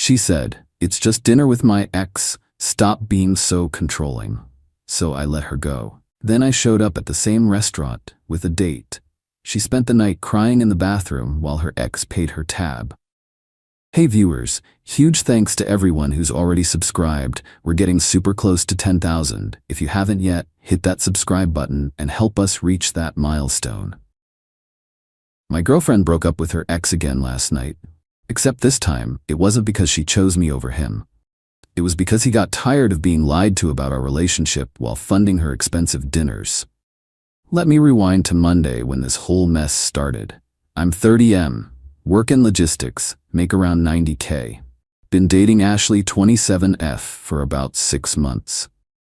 She said, "It's just dinner with my ex. Stop being so controlling." So I let her go. Then I showed up at the same restaurant with a date. She spent the night crying in the bathroom while her ex paid her tab. Hey viewers, huge thanks to everyone who's already subscribed. We're getting super close to 10,000. If you haven't yet, hit that subscribe button and help us reach that milestone. My girlfriend broke up with her ex again last night. Except this time, it wasn't because she chose me over him. It was because he got tired of being lied to about our relationship while funding her expensive dinners. Let me rewind to Monday when this whole mess started. I'm 30M, work in logistics, make around 90K. Been dating Ashley 27F for about 6 months.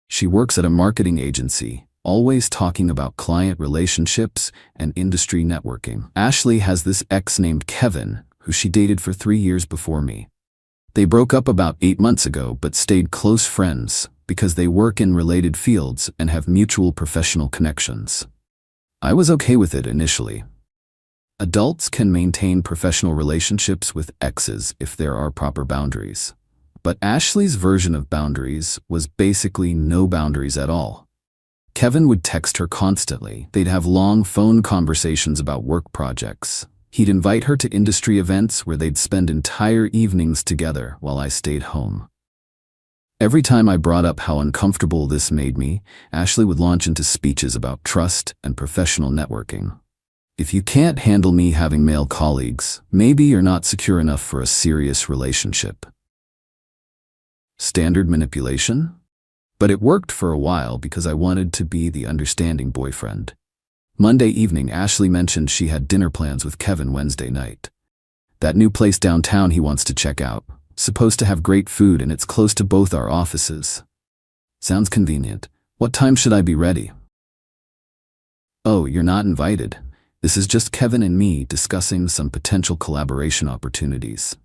She works at a marketing agency, always talking about client relationships and industry networking. Ashley has this ex named Kevin, who she dated for 3 years before me. They broke up about 8 months ago but stayed close friends because they work in related fields and have mutual professional connections. I was okay with it initially. Adults can maintain professional relationships with exes if there are proper boundaries. But Ashley's version of boundaries was basically no boundaries at all. Kevin would text her constantly. They'd have long phone conversations about work projects. He'd invite her to industry events where they'd spend entire evenings together while I stayed home. Every time I brought up how uncomfortable this made me, Ashley would launch into speeches about trust and professional networking. If you can't handle me having male colleagues, maybe you're not secure enough for a serious relationship. Standard manipulation? But it worked for a while because I wanted to be the understanding boyfriend. Monday evening, Ashley mentioned she had dinner plans with Kevin Wednesday night. That new place downtown he wants to check out. Supposed to have great food and it's close to both our offices. Sounds convenient. What time should I be ready? Oh, you're not invited. This is just Kevin and me discussing some potential collaboration opportunities.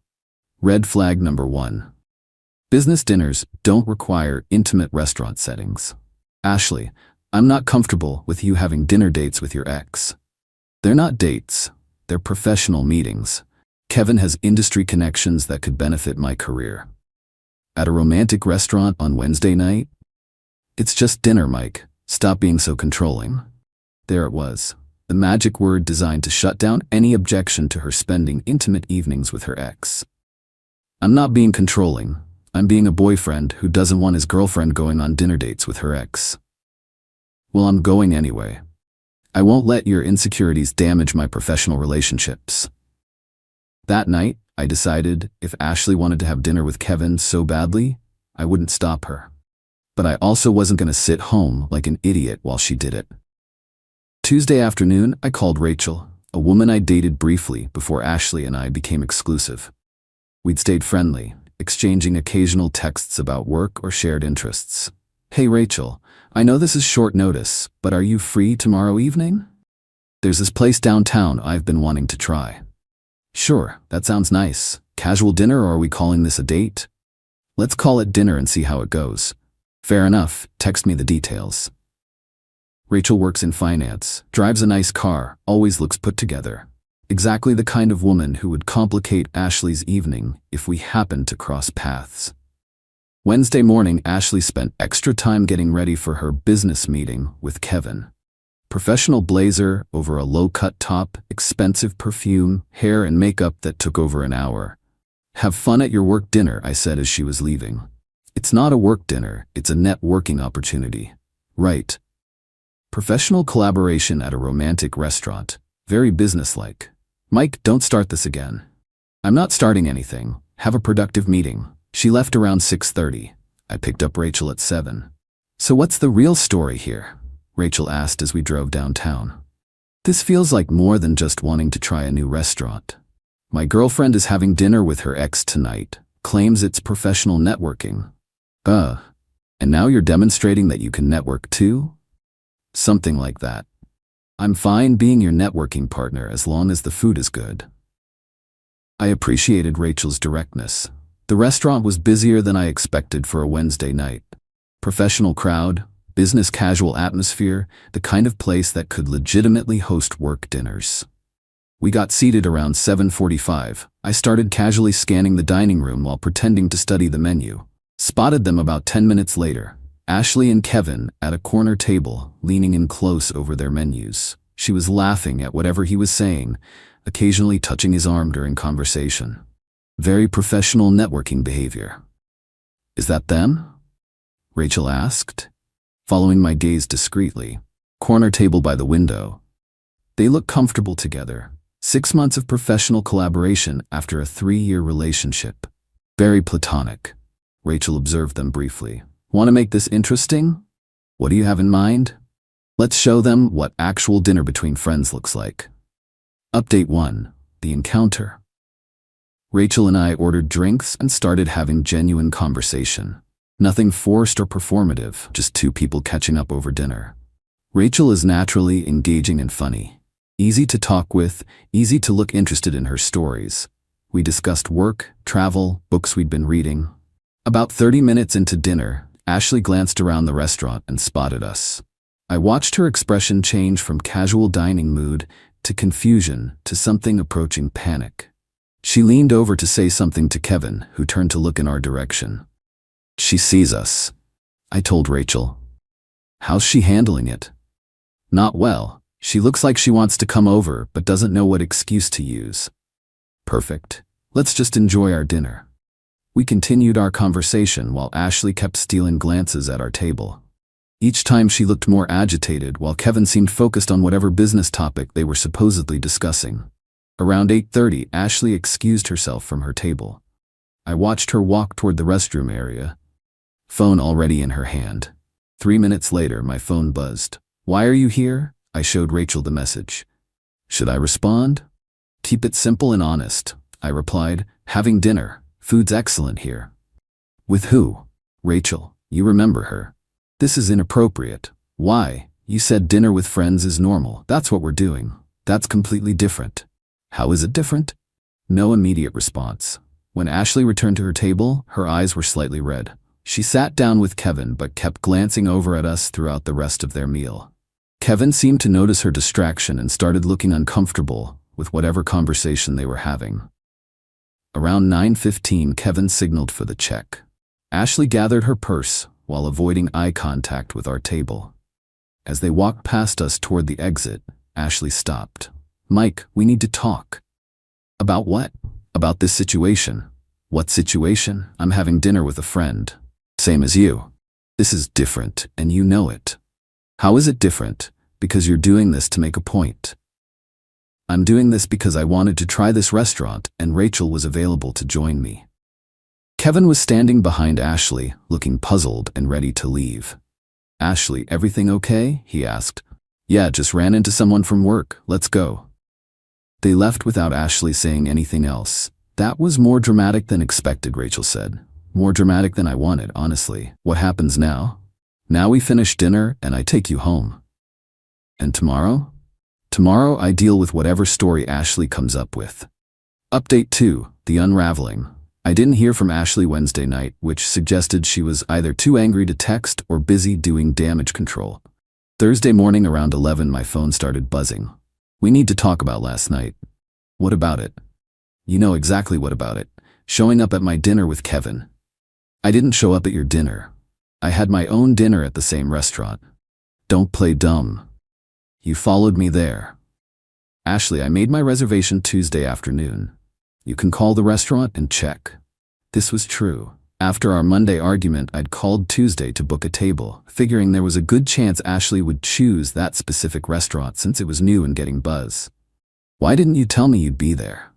Red flag number 1. Business dinners don't require intimate restaurant settings. Ashley, I'm not comfortable with you having dinner dates with your ex. They're not dates, they're professional meetings. Kevin has industry connections that could benefit my career. At a romantic restaurant on Wednesday night? It's just dinner, Mike. Stop being so controlling. There it was, the magic word designed to shut down any objection to her spending intimate evenings with her ex. I'm not being controlling. I'm being a boyfriend who doesn't want his girlfriend going on dinner dates with her ex. Well, I'm going anyway. I won't let your insecurities damage my professional relationships. That night, I decided if Ashley wanted to have dinner with Kevin so badly, I wouldn't stop her. But I also wasn't going to sit home like an idiot while she did it. Tuesday afternoon, I called Rachel, a woman I dated briefly before Ashley and I became exclusive. We'd stayed friendly, exchanging occasional texts about work or shared interests. Hey Rachel, I know this is short notice, but are you free tomorrow evening? There's this place downtown I've been wanting to try. Sure, that sounds nice. Casual dinner, or are we calling this a date? Let's call it dinner and see how it goes. Fair enough, text me the details. Rachel works in finance, drives a nice car, always looks put together. Exactly the kind of woman who would complicate Ashley's evening if we happened to cross paths. Wednesday morning, Ashley spent extra time getting ready for her business meeting with Kevin. Professional blazer over a low-cut top, expensive perfume, hair and makeup that took over an hour. Have fun at your work dinner, I said as she was leaving. It's not a work dinner, it's a networking opportunity. Right. Professional collaboration at a romantic restaurant. Very businesslike. Mike, don't start this again. I'm not starting anything. Have a productive meeting. She left around 6:30. I picked up Rachel at 7. So what's the real story here? Rachel asked as we drove downtown. This feels like more than just wanting to try a new restaurant. My girlfriend is having dinner with her ex tonight, claims it's professional networking. And now you're demonstrating that you can network too? Something like that. I'm fine being your networking partner as long as the food is good. I appreciated Rachel's directness. The restaurant was busier than I expected for a Wednesday night. Professional crowd, business casual atmosphere, the kind of place that could legitimately host work dinners. We got seated around 7:45. I started casually scanning the dining room while pretending to study the menu. Spotted them about 10 minutes later. Ashley and Kevin at a corner table, leaning in close over their menus. She was laughing at whatever he was saying, occasionally touching his arm during conversation. Very professional networking behavior. Is that them? Rachel asked, following my gaze discreetly. Corner table by the window. They look comfortable together. 6 months of professional collaboration after a 3-year relationship. Very platonic. Rachel observed them briefly. Want to make this interesting? What do you have in mind? Let's show them what actual dinner between friends looks like. Update 1. The encounter. Rachel and I ordered drinks and started having genuine conversation. Nothing forced or performative, just 2 people catching up over dinner. Rachel is naturally engaging and funny. Easy to talk with, easy to look interested in her stories. We discussed work, travel, books we'd been reading. About 30 minutes into dinner, Ashley glanced around the restaurant and spotted us. I watched her expression change from casual dining mood to confusion to something approaching panic. She leaned over to say something to Kevin, who turned to look in our direction. She sees us, I told Rachel. How's she handling it? Not well. She looks like she wants to come over, but doesn't know what excuse to use. Perfect. Let's just enjoy our dinner. We continued our conversation while Ashley kept stealing glances at our table. Each time she looked more agitated while Kevin seemed focused on whatever business topic they were supposedly discussing. Around 8:30, Ashley excused herself from her table. I watched her walk toward the restroom area, phone already in her hand. 3 minutes later, my phone buzzed. Why are you here? I showed Rachel the message. Should I respond? Keep it simple and honest, I replied. Having dinner. Food's excellent here. With who? Rachel. You remember her. This is inappropriate. Why? You said dinner with friends is normal. That's what we're doing. That's completely different. How is it different? No immediate response. When Ashley returned to her table, her eyes were slightly red. She sat down with Kevin but kept glancing over at us throughout the rest of their meal. Kevin seemed to notice her distraction and started looking uncomfortable with whatever conversation they were having. Around 9:15, Kevin signaled for the check. Ashley gathered her purse while avoiding eye contact with our table. As they walked past us toward the exit, Ashley stopped. Mike, we need to talk. About what? About this situation. What situation? I'm having dinner with a friend. Same as you. This is different, and you know it. How is it different? Because you're doing this to make a point. I'm doing this because I wanted to try this restaurant, and Rachel was available to join me. Kevin was standing behind Ashley, looking puzzled and ready to leave. Ashley, everything okay? He asked. Yeah, just ran into someone from work. Let's go. They left without Ashley saying anything else. That was more dramatic than expected, Rachel said. More dramatic than I wanted, honestly. What happens now? Now we finish dinner and I take you home. And tomorrow? Tomorrow I deal with whatever story Ashley comes up with. Update 2. The unraveling. I didn't hear from Ashley Wednesday night, which suggested she was either too angry to text or busy doing damage control. Thursday morning around 11, my phone started buzzing. We need to talk about last night. What about it? You know exactly what about it. Showing up at my dinner with Kevin. I didn't show up at your dinner. I had my own dinner at the same restaurant. Don't play dumb. You followed me there. Ashley, I made my reservation Tuesday afternoon. You can call the restaurant and check. This was true. After our Monday argument, I'd called Tuesday to book a table, figuring there was a good chance Ashley would choose that specific restaurant since it was new and getting buzz. Why didn't you tell me you'd be there?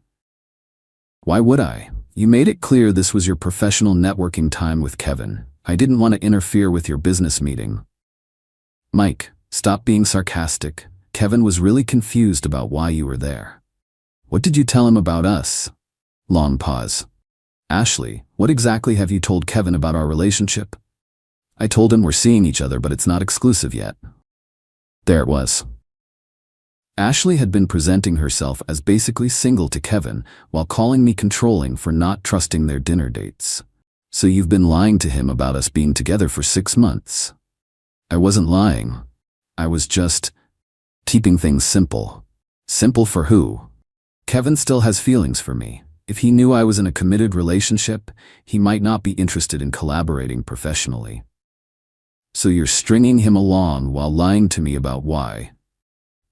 Why would I? You made it clear this was your professional networking time with Kevin. I didn't want to interfere with your business meeting. Mike, stop being sarcastic. Kevin was really confused about why you were there. What did you tell him about us? Long pause. Ashley, what exactly have you told Kevin about our relationship? I told him we're seeing each other, but it's not exclusive yet. There it was. Ashley had been presenting herself as basically single to Kevin while calling me controlling for not trusting their dinner dates. So you've been lying to him about us being together for 6 months. I wasn't lying. I was just keeping things simple. Simple for who? Kevin still has feelings for me. If he knew I was in a committed relationship, he might not be interested in collaborating professionally. So you're stringing him along while lying to me about why.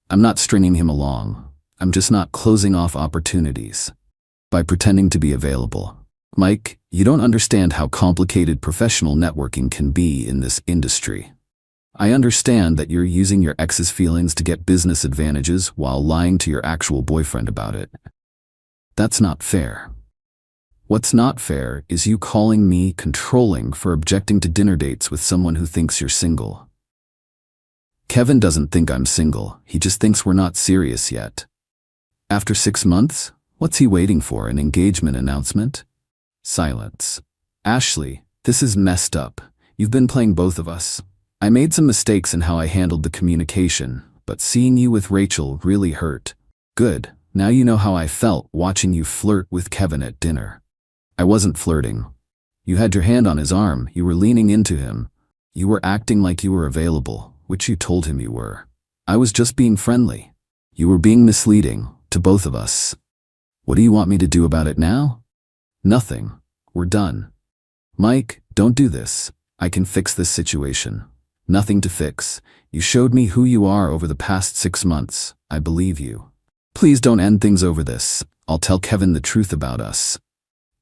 I'm not stringing him along. I'm just not closing off opportunities by pretending to be available. Mike, you don't understand how complicated professional networking can be in this industry. I understand that you're using your ex's feelings to get business advantages while lying to your actual boyfriend about it. That's not fair. What's not fair is you calling me controlling for objecting to dinner dates with someone who thinks you're single. Kevin doesn't think I'm single, he just thinks we're not serious yet. After 6 months, what's he waiting for, an engagement announcement? Silence. Ashley, this is messed up. You've been playing both of us. I made some mistakes in how I handled the communication, but seeing you with Rachel really hurt. Good, now you know how I felt watching you flirt with Kevin at dinner. I wasn't flirting. You had your hand on his arm, you were leaning into him. You were acting like you were available, which you told him you were. I was just being friendly. You were being misleading, to both of us. What do you want me to do about it now? Nothing. We're done. Mike, don't do this. I can fix this situation. Nothing to fix. You showed me who you are over the past 6 months. I believe you. Please don't end things over this. I'll tell Kevin the truth about us.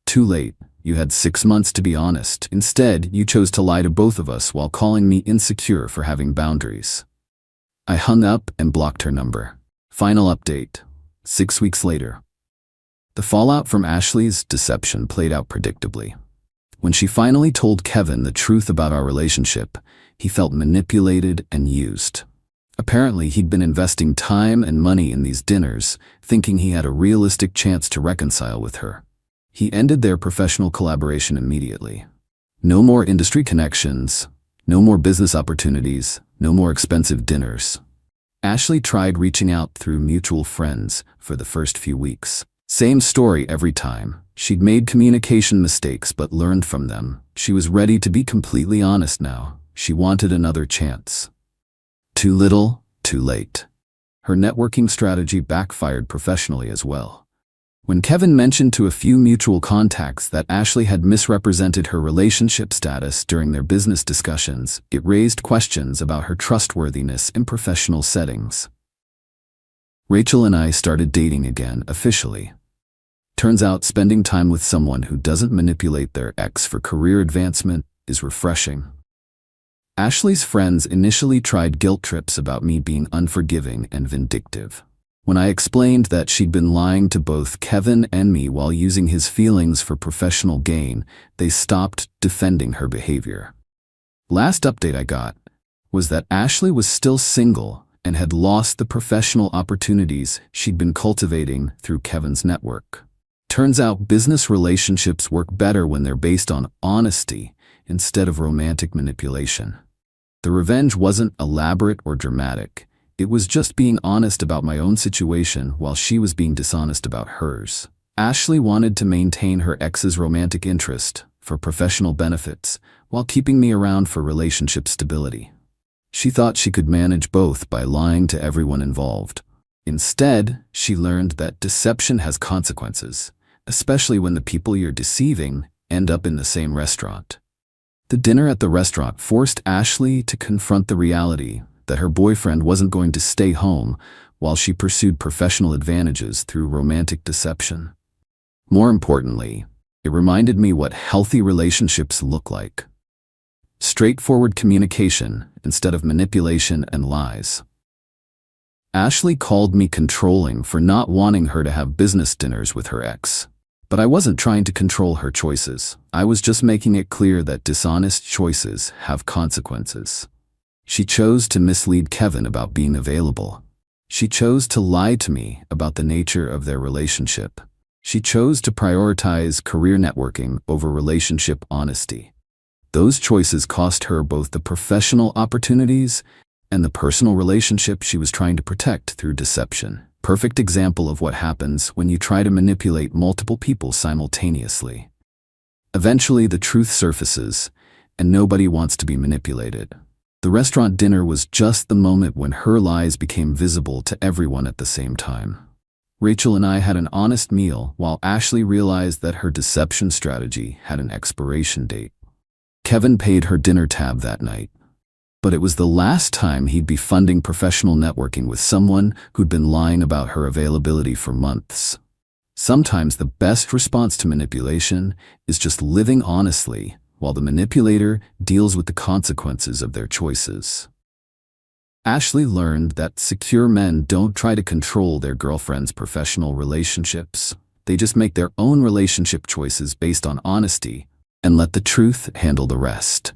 Too late. You had 6 months to be honest. Instead, you chose to lie to both of us while calling me insecure for having boundaries. I hung up and blocked her number. Final update. 6 weeks later. The fallout from Ashley's deception played out predictably. When she finally told Kevin the truth about our relationship, he felt manipulated and used. Apparently, he'd been investing time and money in these dinners, thinking he had a realistic chance to reconcile with her. He ended their professional collaboration immediately. No more industry connections, no more business opportunities, no more expensive dinners. Ashley tried reaching out through mutual friends for the first few weeks. Same story every time. She'd made communication mistakes but learned from them. She was ready to be completely honest now. She wanted another chance. Too little, too late. Her networking strategy backfired professionally as well. When Kevin mentioned to a few mutual contacts that Ashley had misrepresented her relationship status during their business discussions, it raised questions about her trustworthiness in professional settings. Rachel and I started dating again, officially. Turns out spending time with someone who doesn't manipulate their ex for career advancement is refreshing. Ashley's friends initially tried guilt trips about me being unforgiving and vindictive. When I explained that she'd been lying to both Kevin and me while using his feelings for professional gain, they stopped defending her behavior. Last update I got was that Ashley was still single and had lost the professional opportunities she'd been cultivating through Kevin's network. Turns out business relationships work better when they're based on honesty instead of romantic manipulation. The revenge wasn't elaborate or dramatic. It was just being honest about my own situation while she was being dishonest about hers. Ashley wanted to maintain her ex's romantic interest for professional benefits while keeping me around for relationship stability. She thought she could manage both by lying to everyone involved. Instead, she learned that deception has consequences, especially when the people you're deceiving end up in the same restaurant. The dinner at the restaurant forced Ashley to confront the reality that her boyfriend wasn't going to stay home while she pursued professional advantages through romantic deception. More importantly, it reminded me what healthy relationships look like. Straightforward communication instead of manipulation and lies. Ashley called me controlling for not wanting her to have business dinners with her ex. But I wasn't trying to control her choices. I was just making it clear that dishonest choices have consequences. She chose to mislead Kevin about being available. She chose to lie to me about the nature of their relationship. She chose to prioritize career networking over relationship honesty. Those choices cost her both the professional opportunities and the personal relationship she was trying to protect through deception. Perfect example of what happens when you try to manipulate multiple people simultaneously. Eventually, the truth surfaces, and nobody wants to be manipulated. The restaurant dinner was just the moment when her lies became visible to everyone at the same time. Rachel and I had an honest meal while Ashley realized that her deception strategy had an expiration date. Kevin paid her dinner tab that night, but it was the last time he'd be funding professional networking with someone who'd been lying about her availability for months. Sometimes the best response to manipulation is just living honestly while the manipulator deals with the consequences of their choices. Ashley learned that secure men don't try to control their girlfriend's professional relationships. They just make their own relationship choices based on honesty and let the truth handle the rest.